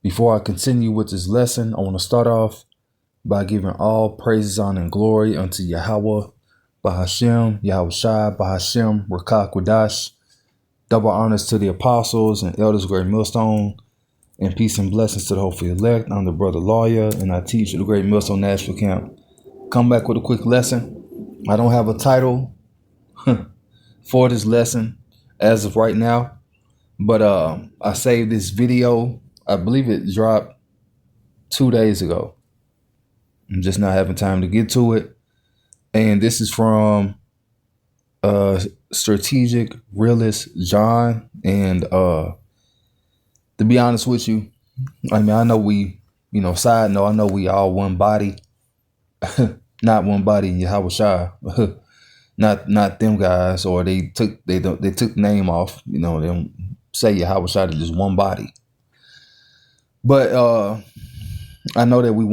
Before I continue with this lesson, I want to start off by giving all praises, honor, and glory unto Yahweh, Bahashem, Yahweh Shai, Bahashem, Rakak Wadash. Double honors to the apostles and elders of Great Millstone, and peace and blessings to the hopefully elect. I'm the brother lawyer, and I teach at the Great Millstone Nashville Camp. Come back with a quick lesson. I don't have a title for this lesson as of right now, but I saved this video. I believe it dropped 2 days ago. I'm just not having time to get to it. And this is from Strategic Realist John. And to be honest with you, I mean, I know we, side note, I know we all one body. Not one body in Yahweh Shai. not them guys, or they took the name off. They don't say Yahweh Shai, they're just one body. But I know that we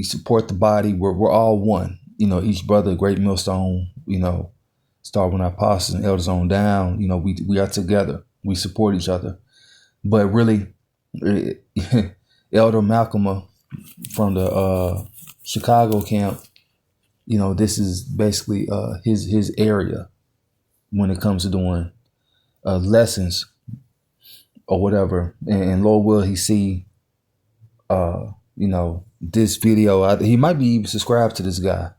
support the body. We're all one. Each brother, Great Millstone, start with our apostles and elders on down. We are together. We support each other. But really, Elder Malcolm from the Chicago camp, this is basically his area when it comes to doing lessons or whatever. And Lord will he see this video. He might be even subscribed to this guy.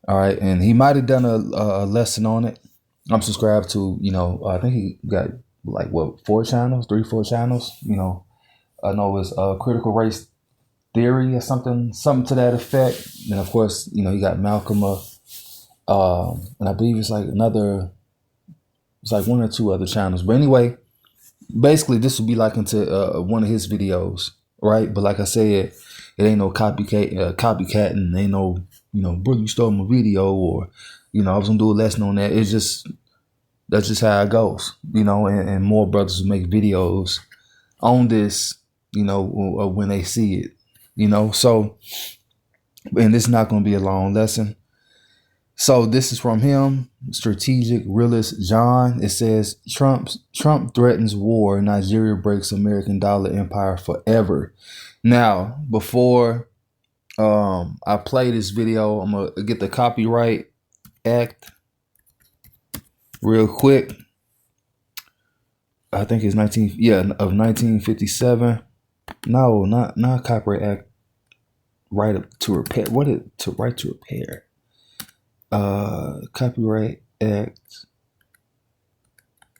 All right. And he might have done a lesson on it. I'm subscribed to, I think he got 4 channels. I know it's Critical Race Theory or something to that effect. And of course, he got Malcolm, and I believe it's like 1 or 2 other channels. But anyway, basically this would be like into one of his videos, right? But like I said, it ain't no copycatting. Ain't no, brother, you stole my video, or I was gonna do a lesson on that. That's just how it goes, and more brothers will make videos on this, when they see it, so, and this is not going to be a long lesson. So this is from him, Strategic Realist John. It says, Trump threatens war. Nigeria breaks American dollar empire forever. Now, before I play this video, I'm going to get the Copyright Act real quick. I think it's 1957. No, not Copyright Act. Right to repair. Right to repair? Copyright Act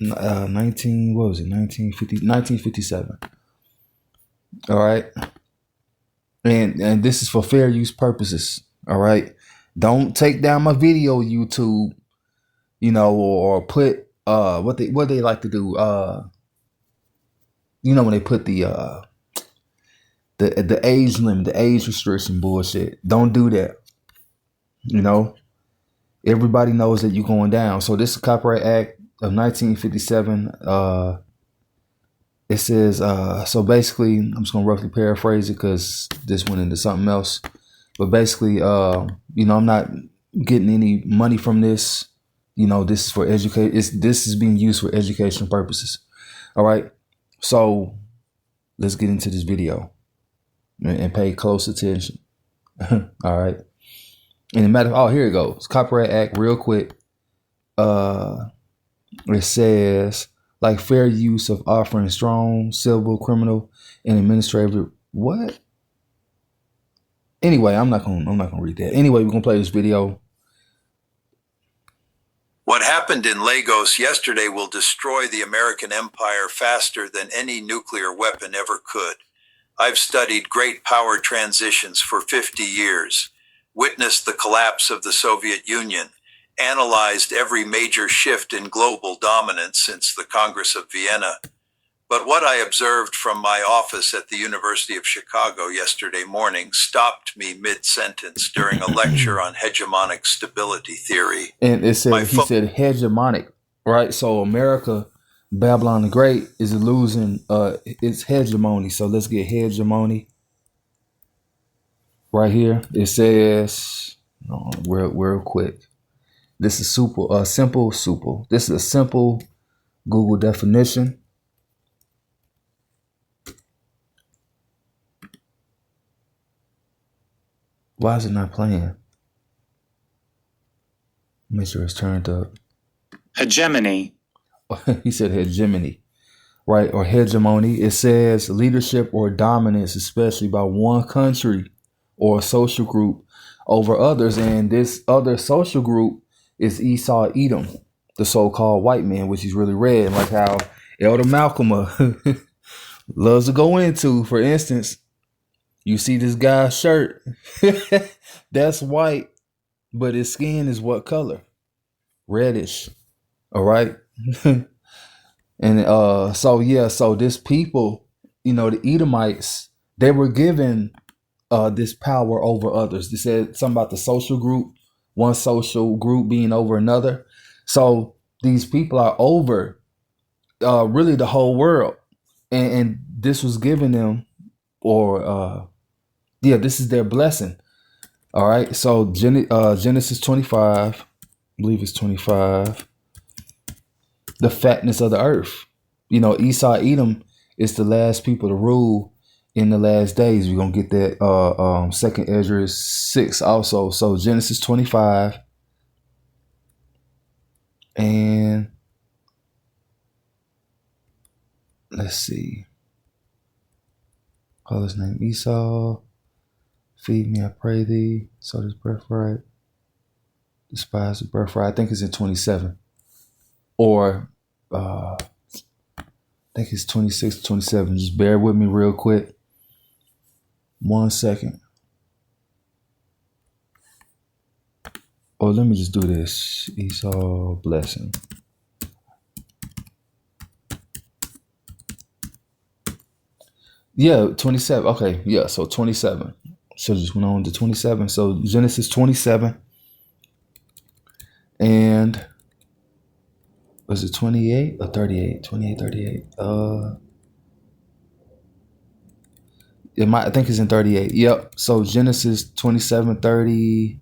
1957. All right. And this is for fair use purposes. All right. Don't take down my video, YouTube, or put what they like to do, when they put the age limit, the age restriction bullshit. Don't do that. Everybody knows that you're going down. So this is Copyright Act of 1957. It says, so basically, I'm just going to roughly paraphrase it because this went into something else. But basically, I'm not getting any money from this. This is for education. This is being used for education purposes. All right. So let's get into this video and pay close attention. All right. And the matter, here it goes. Copyright Act, real quick. It says, like fair use of offering strong, civil, criminal, and administrative. What? Anyway, I'm not gonna read that. Anyway, we're gonna play this video. What happened in Lagos yesterday will destroy the American empire faster than any nuclear weapon ever could. I've studied great power transitions for 50 years, witnessed the collapse of the Soviet Union, analyzed every major shift in global dominance since the Congress of Vienna. But what I observed from my office at the University of Chicago yesterday morning stopped me mid-sentence during a lecture on hegemonic stability theory. And it said, he said hegemonic, right? So America, Babylon the Great, is losing its hegemony. So let's get hegemony right here. It says, real quick. This is simple. This is a simple Google definition. Why is it not playing? Make sure it's turned up. Hegemony. He said hegemony, right? Or hegemony. It says leadership or dominance, especially by one country or a social group over others. And this other social group is Esau Edom, the so-called white man, which is really red, like how Elder Malcolm loves to go into. For instance, you see this guy's shirt. That's white, but his skin is what color? Reddish. All right. And so this people, the Edomites, they were given this power over others. They said something about the social group, one social group being over another. So these people are over really the whole world. And this was given them, this is their blessing. All right. So Genesis 25, I believe it's 25. The fatness of the earth. Esau Edom is the last people to rule in the last days. We're gonna get that second Ezra 6 also. So Genesis 25 and let's see. Call his name Esau. Feed me, I pray thee. So this birthright. Despise the birthright. I think it's in 27. Or I think it's 26, 27. Just bear with me real quick. 1 second. Oh, let me just do this. Esau blessing. Yeah, 27. Okay, yeah, so 27. So just went on to 27. So Genesis 27. And was it 28 or 38? 28, 38. I think it's in 38. Yep. So Genesis 27, 30,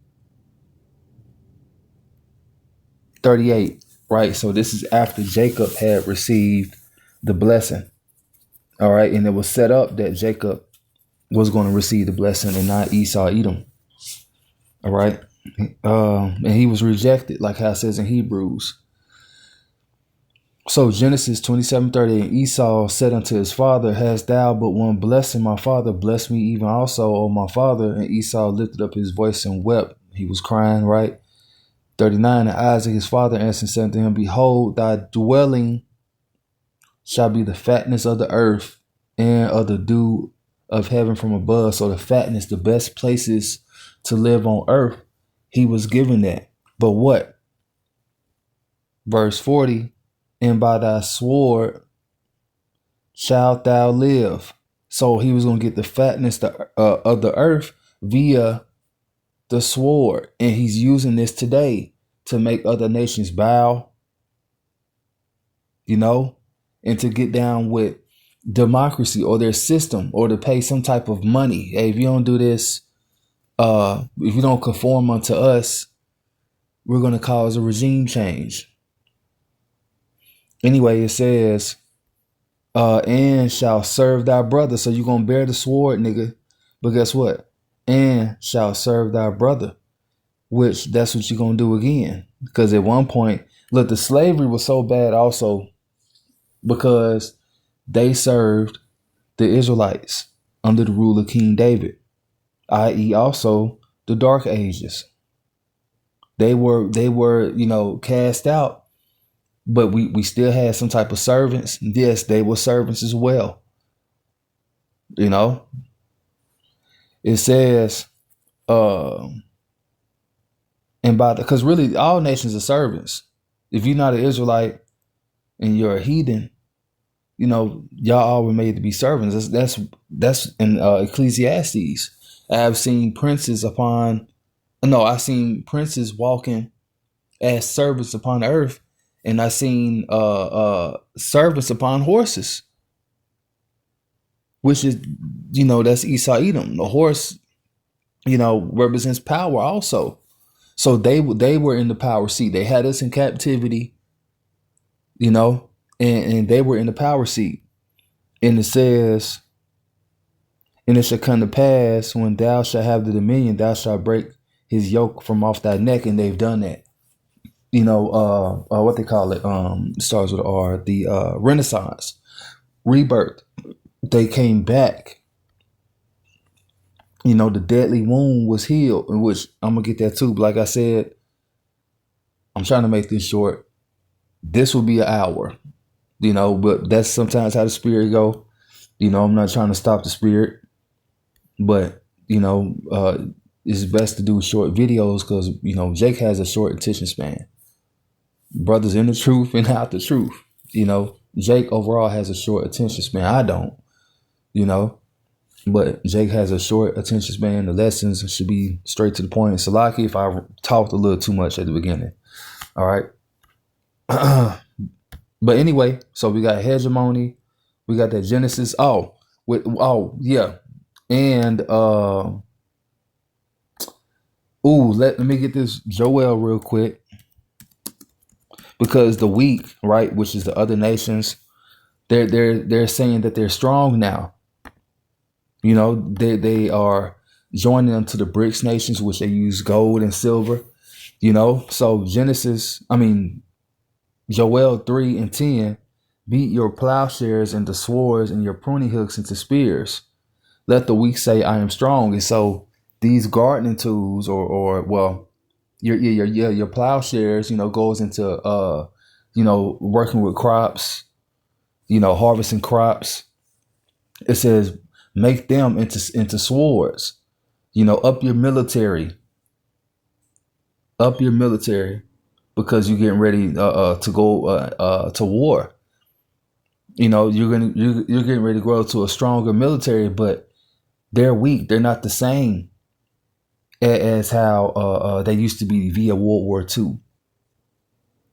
38. Right. So this is after Jacob had received the blessing. All right. And it was set up that Jacob was going to receive the blessing and not Esau Edom. All right. And he was rejected, like how it says in Hebrews. So Genesis 27:30, and Esau said unto his father, hast thou but one blessing, my father? Bless me even also, O my father. And Esau lifted up his voice and wept. He was crying, right? 39, and Isaac his father answered and said unto him, behold, thy dwelling shall be the fatness of the earth and of the dew of heaven from above. So the fatness, the best places to live on earth, he was given that. But what? Verse 40, and by thy sword shalt thou live. So he was going to get the fatness of the earth via the sword. And he's using this today to make other nations bow, and to get down with democracy or their system, or to pay some type of money. Hey, if you don't do this, if you don't conform unto us, we're going to cause a regime change. Anyway, it says, and shall serve thy brother. So you're going to bear the sword, nigga. But guess what? And shall serve thy brother, which that's what you're going to do again. Because at one point, look, the slavery was so bad also because they served the Israelites under the rule of King David, i.e. also the Dark Ages. They were, cast out. But we still had some type of servants. Yes, they were servants as well. It says, and because really all nations are servants. If you're not an Israelite and you're a heathen, y'all all were made to be servants. That's in Ecclesiastes. I've seen princes walking as servants upon earth. And I seen servants upon horses, which is, that's Esau Edom. The horse, represents power also. So they were in the power seat. They had us in captivity, and they were in the power seat. And it says, And it shall come to pass when thou shalt have the dominion, thou shalt break his yoke from off thy neck, and they've done that. What they call it, starts with R, the Renaissance, rebirth. They came back. The deadly wound was healed, in which I'm gonna get that too. But like I said, I'm trying to make this short. This will be an hour, but that's sometimes how the spirit go. I'm not trying to stop the spirit, but it's best to do short videos because Jake has a short attention span. Brothers in the truth and out the truth. Jake overall has a short attention span. I don't, but Jake has a short attention span. The lessons should be straight to the point. Salaki, if I talked a little too much at the beginning. All right. But anyway, so we got hegemony. We got that Genesis. Yeah. And let me get this Joel real quick. Because the weak, right, which is the other nations, they're saying that they're strong now. They are joining them to the BRICS nations, which they use gold and silver. So Joel 3:10, beat your plowshares into swords and your pruning hooks into spears. Let the weak say, I am strong. And so these gardening tools, your plowshares, goes into working with crops, harvesting crops. It says make them into swords. Up your military, because you're getting ready to go to war. You're getting ready to grow to a stronger military, but they're weak. They're not the same as how they used to be via World War II,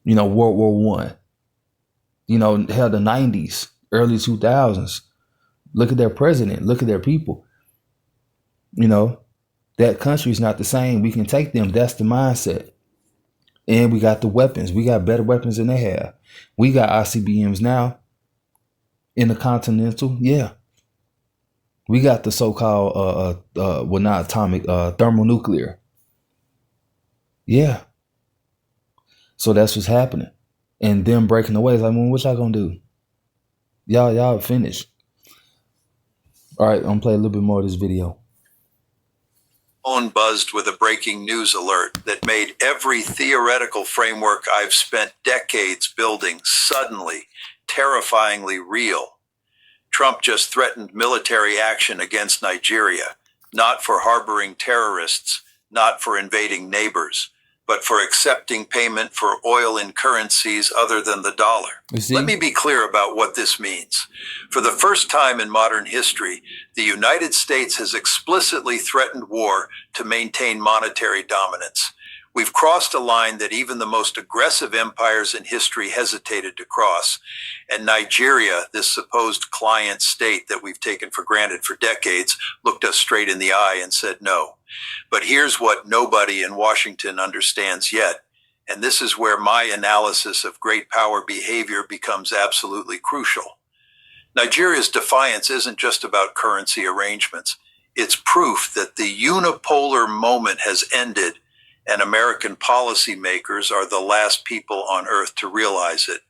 World War I, hell, the 90s, early 2000s. Look at their president. Look at their people. That country's not the same. We can take them. That's the mindset. And we got the weapons. We got better weapons than they have. We got ICBMs now in the Continental. Yeah. We got the so-called, not atomic, thermonuclear. Yeah. So that's what's happening. And them breaking away. It's like, what y'all gonna do? Y'all finished. All right, I'm gonna play a little bit more of this video. Phone buzzed with a breaking news alert that made every theoretical framework I've spent decades building suddenly, terrifyingly real. Trump just threatened military action against Nigeria, not for harboring terrorists, not for invading neighbors, but for accepting payment for oil in currencies other than the dollar. Let me be clear about what this means. For the first time in modern history, the United States has explicitly threatened war to maintain monetary dominance. We've crossed a line that even the most aggressive empires in history hesitated to cross. And Nigeria, this supposed client state that we've taken for granted for decades, looked us straight in the eye and said no. But here's what nobody in Washington understands yet. And this is where my analysis of great power behavior becomes absolutely crucial. Nigeria's defiance isn't just about currency arrangements. It's proof that the unipolar moment has ended, and American policymakers are the last people on earth to realize it.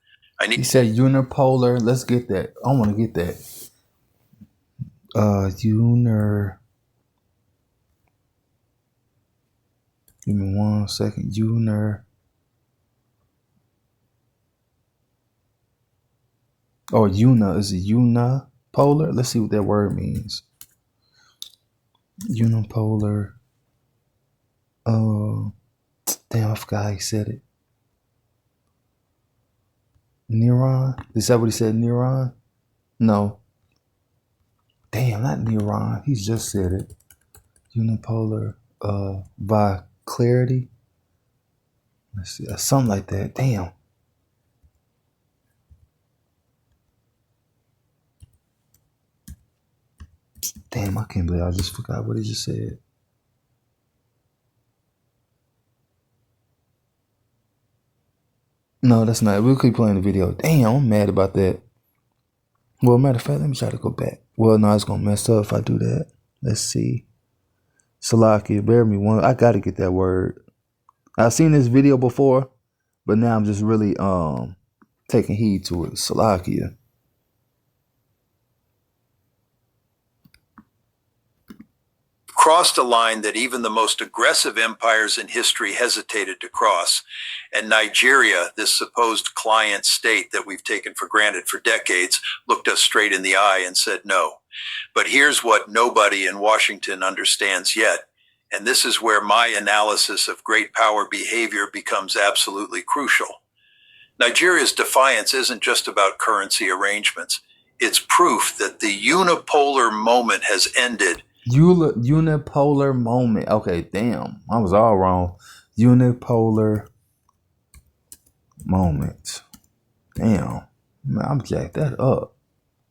He said unipolar. Let's get that. I want to get that. Give me 1 second. Is it unipolar? Let's see what that word means. Unipolar. Damn, I forgot how he said it. Neuron? Is that what he said, neuron? No. Damn, not neuron. He just said it. Unipolar, clarity. Let's see, something like that. Damn. Damn, I can't believe I just forgot what he just said. No, that's not. We'll keep playing the video. Damn, I'm mad about that. Well, matter of fact, let me try to go back. Well, no, it's gonna mess up if I do that. Let's see. Salakia, bear me one. I gotta get that word. I've seen this video before, but now I'm just really taking heed to it. Salakia. Crossed a line that even the most aggressive empires in history hesitated to cross. And Nigeria, this supposed client state that we've taken for granted for decades, looked us straight in the eye and said no. But here's what nobody in Washington understands yet. And this is where my analysis of great power behavior becomes absolutely crucial. Nigeria's defiance isn't just about currency arrangements. It's proof that the unipolar moment has ended. Unipolar moment. Okay, damn. I was all wrong. Unipolar moment. Damn. Man, I'm jacked that up.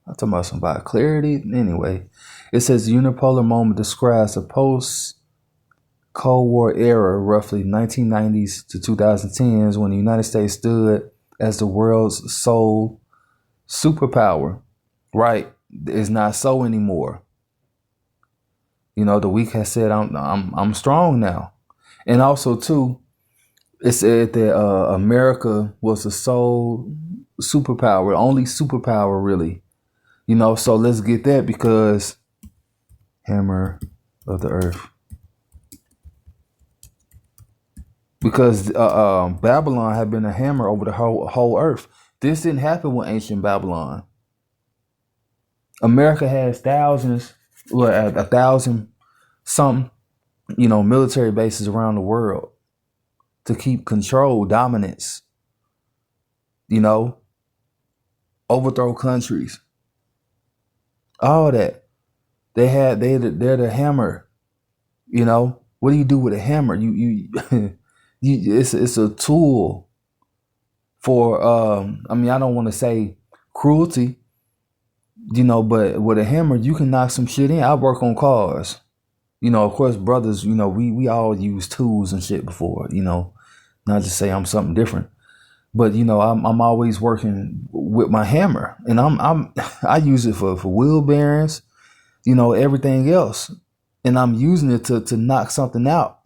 I'm talking about somebody clarity. Anyway, it says unipolar moment describes a post-Cold War era, roughly 1990s to 2010s, when the United States stood as the world's sole superpower. Right? It's not so anymore. You know, the weak has said, I'm strong now. And also, too, it said that America was the sole superpower, only superpower, really. You know, so let's get that, because hammer of the earth. Because Babylon had been a hammer over the whole earth. This didn't happen with ancient Babylon. America has thousands, well, 1,000 something, you know, military bases around the world to keep control, dominance, you know, overthrow countries, all that. They're the hammer, you know. What do you do with a hammer? It's a tool for I mean, I don't want to say cruelty, you know, but with a hammer you can knock some shit in. I work on cars, you know. Of course, brothers, you know, we all use tools and shit before, you know. Not just say I'm something different, but you know, I'm always working with my hammer, and I use it for wheel bearings, you know, everything else, and I'm using it to knock something out.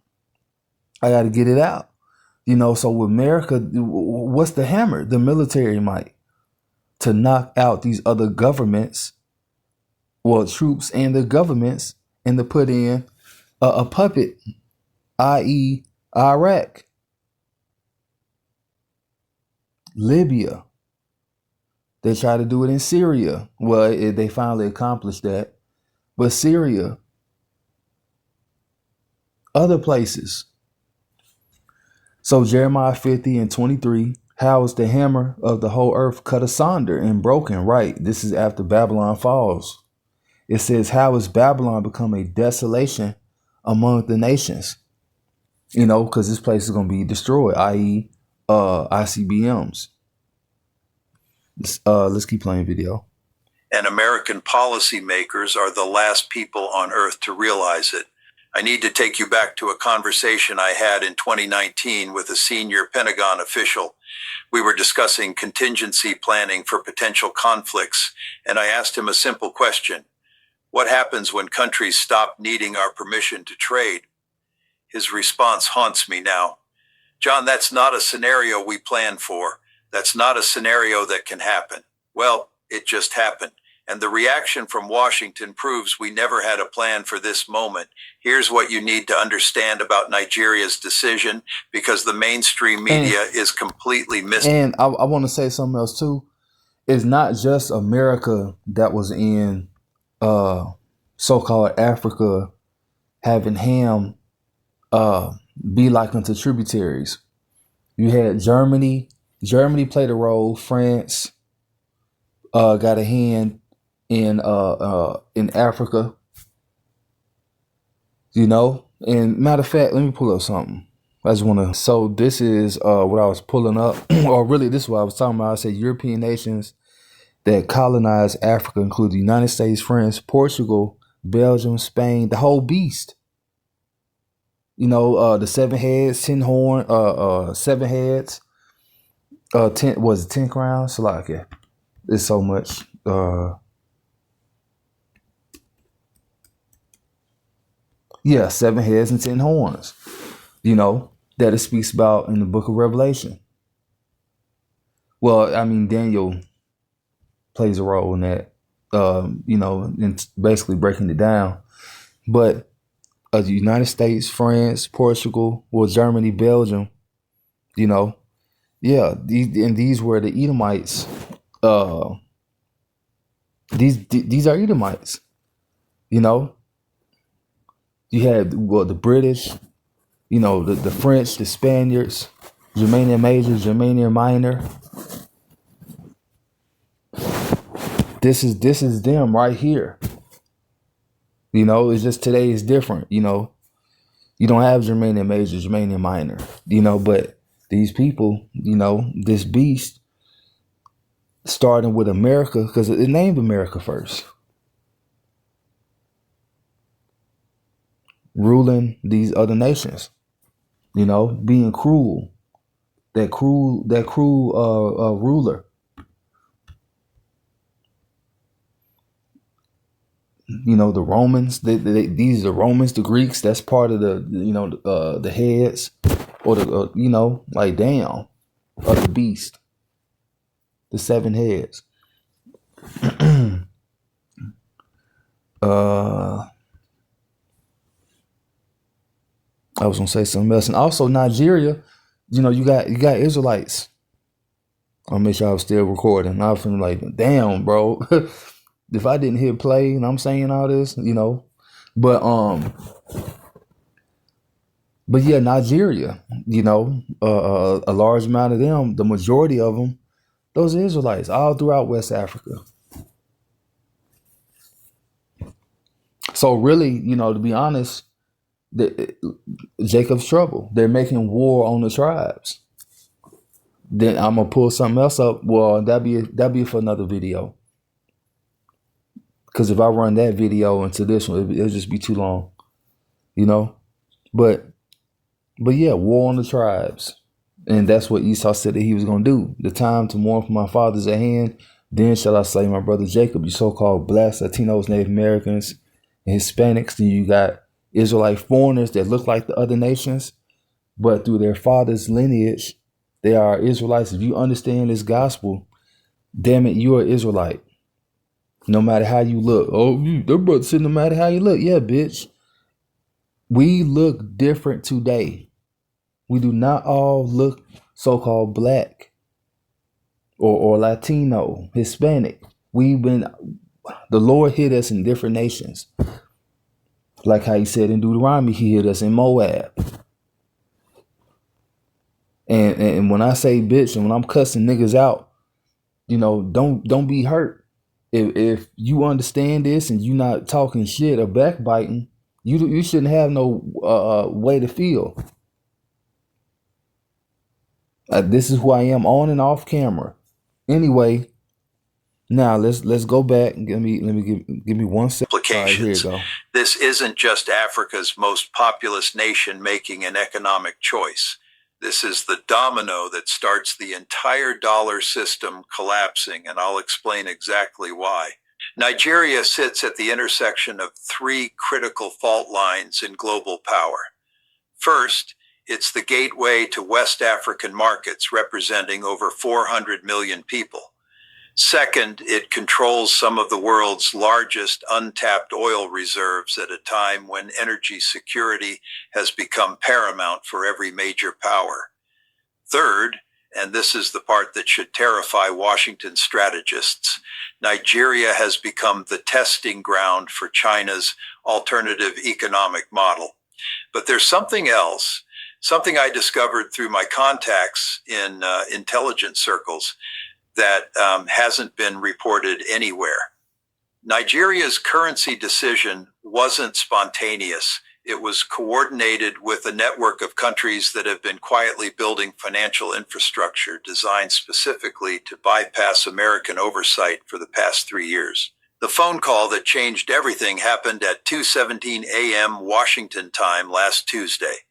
I got to get it out, you know. So with America, what's the hammer? The military might, to knock out these other governments, well, troops and the governments, and to put in a puppet, i.e. Iraq, Libya. They try to do it in Syria. Well, they finally accomplished that. But Syria, other places. So Jeremiah 50:23, how is the hammer of the whole earth cut asunder and broken? Right. This is after Babylon falls. It says, how is Babylon become a desolation among the nations? You know, because this place is going to be destroyed, i.e. ICBMs. Let's keep playing video. And American policymakers are the last people on earth to realize it. I need to take you back to a conversation I had in 2019 with a senior Pentagon official. We were discussing contingency planning for potential conflicts, and I asked him a simple question. What happens when countries stop needing our permission to trade? His response haunts me now. John, that's not a scenario we planned for. That's not a scenario that can happen. Well, it just happened. And the reaction from Washington proves we never had a plan for this moment. Here's what you need to understand about Nigeria's decision, because the mainstream media is completely missing. And I want to say something else too. It's not just America that was in so-called Africa having Ham be like unto tributaries. You had Germany. Germany played a role. France got a hand in Africa. You know? And matter of fact, let me pull up something. I just want to. So this is what I was pulling up, or really this is what I was talking about. I said European nations that colonized Africa include the United States, France, Portugal, Belgium, Spain, the whole beast. You know, the 7 heads, 10 horn, 7 heads, 10 was it 10 crowns? Salakia. It's so much. Yeah, 7 heads and 10 horns, that it speaks about in the book of Revelation. Well, I mean, Daniel plays a role in that, in basically breaking it down. But the United States, France, Portugal, Germany, Belgium, these were the Edomites. These are Edomites. You had the British, the French, the Spaniards, Germania Major, Germania Minor. This is them right here. It's just today is different. You don't have Germania Major, Germania Minor. But these people, this beast, starting with America, because it named America first, ruling these other nations, being cruel, that cruel ruler. The Romans, these are the Romans, the Greeks, that's part of the heads, or the, like, damn, of the beast, the 7 heads. I was gonna say something else, and also Nigeria. You got Israelites. I'll make sure I was still recording. I was feeling like, damn, bro. If I didn't hit play and I'm saying all this, but yeah, Nigeria. A large amount of them, the majority of them, those Israelites, all throughout West Africa. So really, to be honest, Jacob's trouble. They're making war on the tribes. Then I'm gonna pull something else up. Well, that'd be for another video. Because if I run that video into this one, it'll just be too long. But yeah, war on the tribes, and that's what Esau said that he was gonna do. The time to mourn for my fathers at hand. Then shall I slay my brother Jacob. You so-called blacks, Latinos, Native Americans, and Hispanics. Then you got Israelite foreigners that look like the other nations, but through their father's lineage, they are Israelites. If you understand this gospel, damn it, you're an Israelite. No matter how you look. Oh, their brother said no matter how you look. Yeah, bitch. We look different today. We do not all look so-called black or Latino, Hispanic. The Lord hid us in different nations. Like how he said in Deuteronomy, he hid us in Moab. And when I say bitch and when I'm cussing niggas out, don't be hurt. If you understand this and you not talking shit or backbiting, you shouldn't have no way to feel. This is who I am on and off camera. Anyway, now let's go back and give me 1 second. Implications. Here you go. This isn't just Africa's most populous nation making an economic choice. This is the domino that starts the entire dollar system collapsing, and I'll explain exactly why. Nigeria sits at the intersection of 3 critical fault lines in global power. First, it's the gateway to West African markets, representing over 400 million people. Second, it controls some of the world's largest untapped oil reserves at a time when energy security has become paramount for every major power. Third, and this is the part that should terrify Washington strategists, Nigeria has become the testing ground for China's alternative economic model. But there's something else, something I discovered through my contacts in intelligence circles that hasn't been reported anywhere. Nigeria's currency decision wasn't spontaneous. It was coordinated with a network of countries that have been quietly building financial infrastructure designed specifically to bypass American oversight for the past 3 years. The phone call that changed everything happened at 2:17 a.m. Washington time last Tuesday.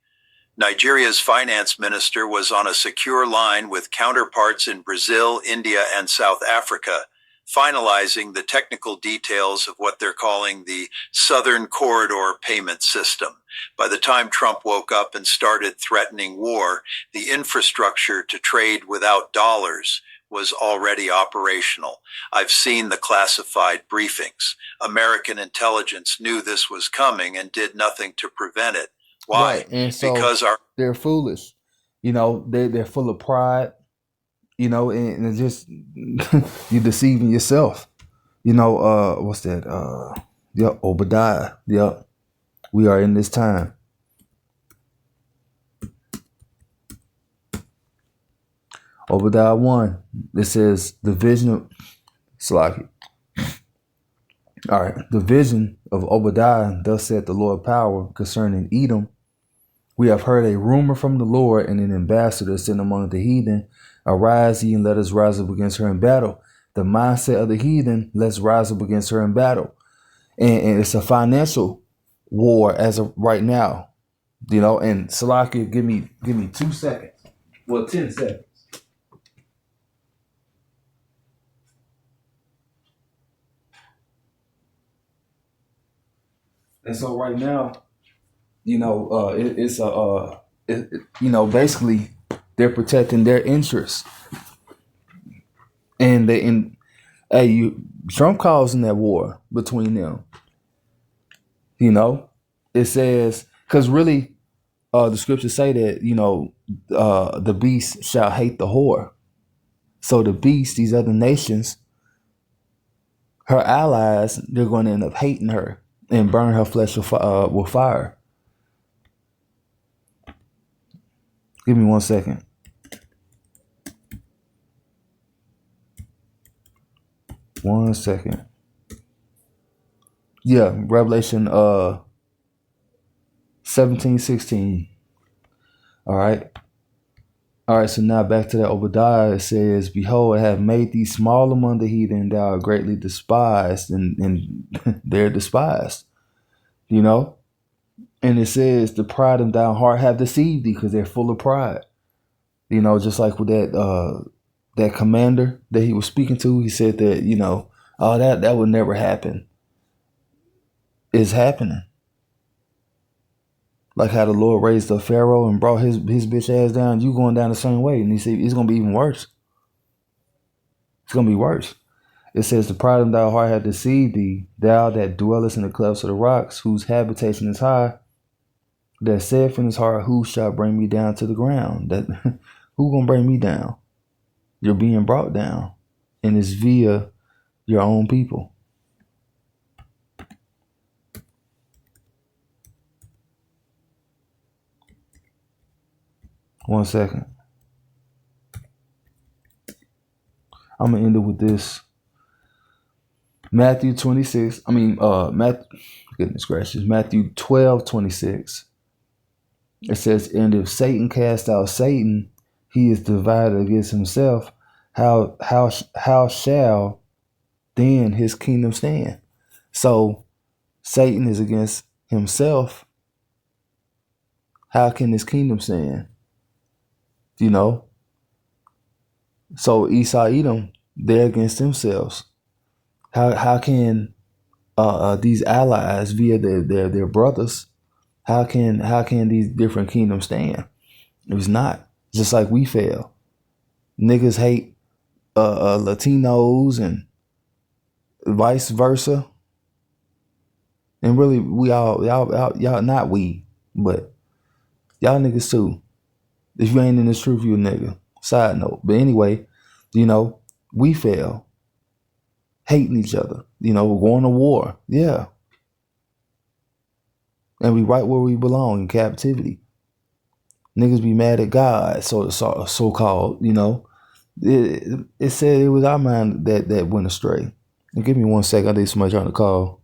Nigeria's finance minister was on a secure line with counterparts in Brazil, India, and South Africa, finalizing the technical details of what they're calling the Southern Corridor payment system. By the time Trump woke up and started threatening war, the infrastructure to trade without dollars was already operational. I've seen the classified briefings. American intelligence knew this was coming and did nothing to prevent it. Why? Right. And so Because they're foolish. They're full of pride, and it's just you're deceiving yourself. What's that? Yep, Obadiah. Yep. We are in this time. Obadiah 1. It says the vision of Slacky. All right. The vision of Obadiah, thus said the Lord power concerning Edom. We have heard a rumor from the Lord and an ambassador sent among the heathen. Arise ye and let us rise up against her in battle. The mindset of the heathen, let's rise up against her in battle. And it's a financial war as of right now. And Salakia, give me 2 seconds. Well, 10 seconds. And so right now, basically they're protecting their interests. And Trump causing that war between them. It says, because really, the scriptures say that, the beast shall hate the whore. So the beast, these other nations, her allies, they're going to end up hating her and burn her flesh with fire. Give me 1 second. One second. Yeah, Revelation 17:16. All right. So now back to that Obadiah. It says, behold, I have made thee small among the heathen, thou art greatly despised, and they're despised. And it says, the pride of thy heart have deceived thee, because they're full of pride. Just like with that commander that he was speaking to, he said that, that would never happen. It's happening. Like how the Lord raised up Pharaoh and brought his bitch ass down, you going down the same way. And he said, it's going to be even worse. It's going to be worse. It says, the pride of thy heart hath deceived thee, thou that dwellest in the clefts of the rocks, whose habitation is high, that saith in his heart, who shall bring me down to the ground? That who gonna bring me down? You're being brought down, and it's via your own people. One second. I'm gonna end it with this. Matthew 12:26. It says, and if Satan cast out Satan, he is divided against himself. How shall then his kingdom stand? So Satan is against himself. How can his kingdom stand? So Esau, Edom, they're against themselves. How can these allies via their brothers, how can these different kingdoms stand? It's not. Just like we fail. Niggas hate Latinos and vice versa. And really, y'all not we, but y'all niggas too. If you ain't in this truth, you a nigga. Side note. But anyway, we fail. Hating each other. Going to war. Yeah. And we right where we belong, in captivity. Niggas be mad at God, so called, It said it was our mind that went astray. And give me 1 second, I think somebody trying to call.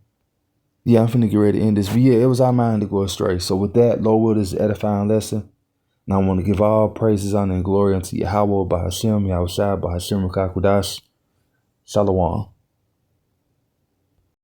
Yeah, I'm finna get ready to end this. But yeah, it was our mind to go astray. So with that, Lord will, this is edifying lesson. And I want to give all praises, honor, and glory unto Yahweh, Bahashem, Yahushua, Bahashem, Rakakudash. Shalom.